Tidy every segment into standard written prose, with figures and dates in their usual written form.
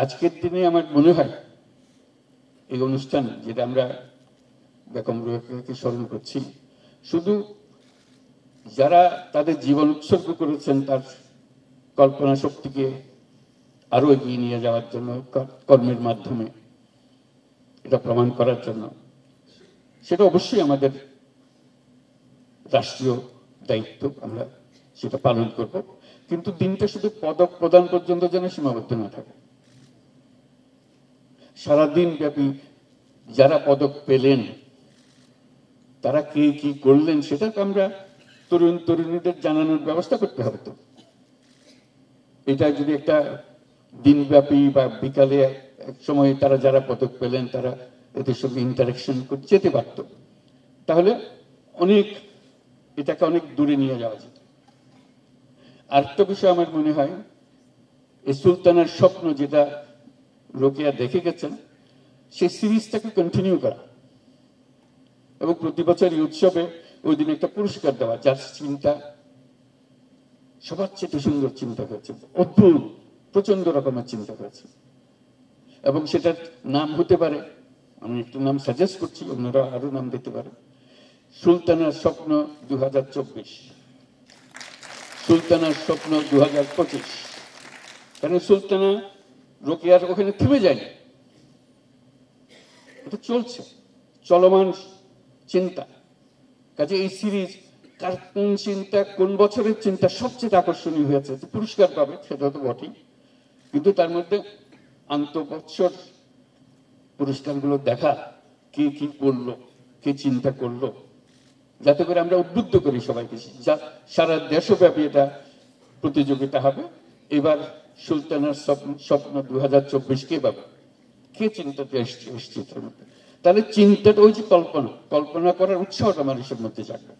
আজকের দিনে আমার মনে হয় এই অনুষ্ঠান যেটা আমরা বেগম রোকেয়াকে স্মরণ করছি, শুধু যারা তাদের জীবন উৎসর্গ করেছেন তার কল্পনা শক্তিকে আরো এগিয়ে নিয়ে যাওয়ার জন্য কর্মের মাধ্যমে এটা প্রমাণ করার জন্য, সেটা অবশ্যই আমাদের রাষ্ট্রীয় দায়িত্ব, আমরা সেটা পালন করব। কিন্তু দিনটা শুধু পদক প্রদান পর্যন্ত যেন সীমাবদ্ধ না থাকে। সারাদিন ব্যাপী যারা পদক পেলেন তারা কে কি করলেন সেটা আমরা তরুণ তরুণীদের জানানোর ব্যবস্থা করতে হবে। তো এটা যদি একটা দিনব্যাপী বা বিকালে এক সময় তারা যারা পদক পেলেন তারা এদের সঙ্গে ইন্টারাকশন করতে যেতে পারত, তাহলে অনেক এটাকে অনেক দূরে নিয়ে যাওয়া যেত। আরেকটা বিষয় আমার মনে হয়, এই সুলতানের স্বপ্ন যেটা রোকেয়া দেখে গেছেন, সেই সিরিজটাকে কন্টিনিউ করা এবং প্রতি বছর এই উৎসবে ওই দিন একটা পুরস্কার দেওয়া, যার চিন্তা সবার চেয়ে সুন্দর চিন্তা করেছে, অদ্ভুত প্রচন্ড রকমের চিন্তা করেছে। এবং সেটার নাম হতে পারে, আমি একটা নাম সাজেস্ট করছি, অন্যরা আরো নাম দিতে পারে, সুলতানার স্বপ্ন 2024, সুলতানার স্বপ্ন 2025। কারণ সুলতানা রোকেয়ার ওখানে থেমে যায়নি, এটা চলছে, চলমান চিন্তা। কাজে এই সিরিজ কার কোন চিন্তা, কোন বছরের চিন্তা সবচেয়ে আকর্ষণীয় হয়েছে, পুরস্কার পাবে সেটা তো বটেই, কিন্তু তার মধ্যে আন্তঃবৎসর পুরস্কারগুলো দেখা, কে কি করলো, কে চিন্তা করলো, যাতে করে আমরা উদ্বুদ্ধ করি সবাইকে। যা সারা দেশব্যাপী এটা প্রতিযোগিতা হবে। এবার সুলতানার স্বপ্ন 2024 কে পাবে, কে চিন্তাতে এসছে তার মধ্যে, তাহলে চিন্তাটা ওই যে কল্পনা করার উৎসাহটা মানুষের মধ্যে জাগবে।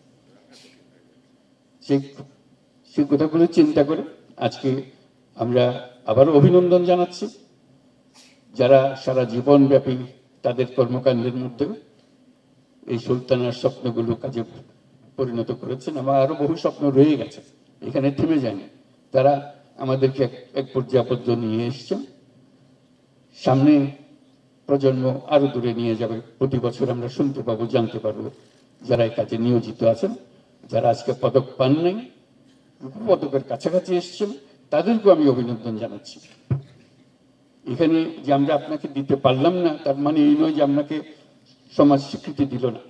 সেই কথাগুলো চিন্তা করে আজকে আমরা আবারও অভিনন্দন জানাচ্ছি যারা সারা জীবন ব্যাপী তাদের কর্মকাণ্ডের মধ্যে এই সুলতানার স্বপ্নগুলো কাজে পরিণত করেছেন। আমার আরো বহু স্বপ্ন রয়ে গেছে, এখানে থেমে যায়নি। তারা আমাদেরকে এক পর্যায় পর্যন্ত নিয়ে এসছেন, সামনে প্রজন্ম আরো দূরে নিয়ে যাবে। প্রতি বছর আমরা শুনতে পাবো, জানতে পারবো যারা এই কাজে নিয়োজিত আছেন, যারা আজকে পদক পান নাই, পদকের কাছাকাছি এসছেন, তাদেরকেও আমি অভিনন্দন জানাচ্ছি। এখানে যে আমরা আপনাকে দিতে পারলাম না তার মানে এই নয় যে আপনাকে সমাজ স্বীকৃতি দিল না।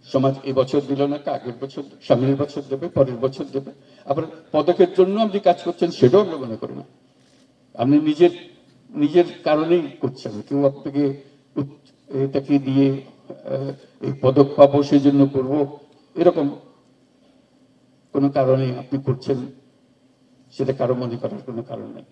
সমাজ এবছর দিল না, আগের বছর, সামনের বছর দেবে, পরের বছর দেবে। আবার পদকের জন্য আপনি কাজ করছেন সেটাও আমরা মনে করি না, আপনি নিজের কারণেই করছেন। কেউ আপনাকে এটাকে দিয়ে এই পদক পাবো সেই জন্য করবো, এরকম কোনো কারণে আপনি করছেন, সেটা কারো মনে করার কোনো কারণ নেই।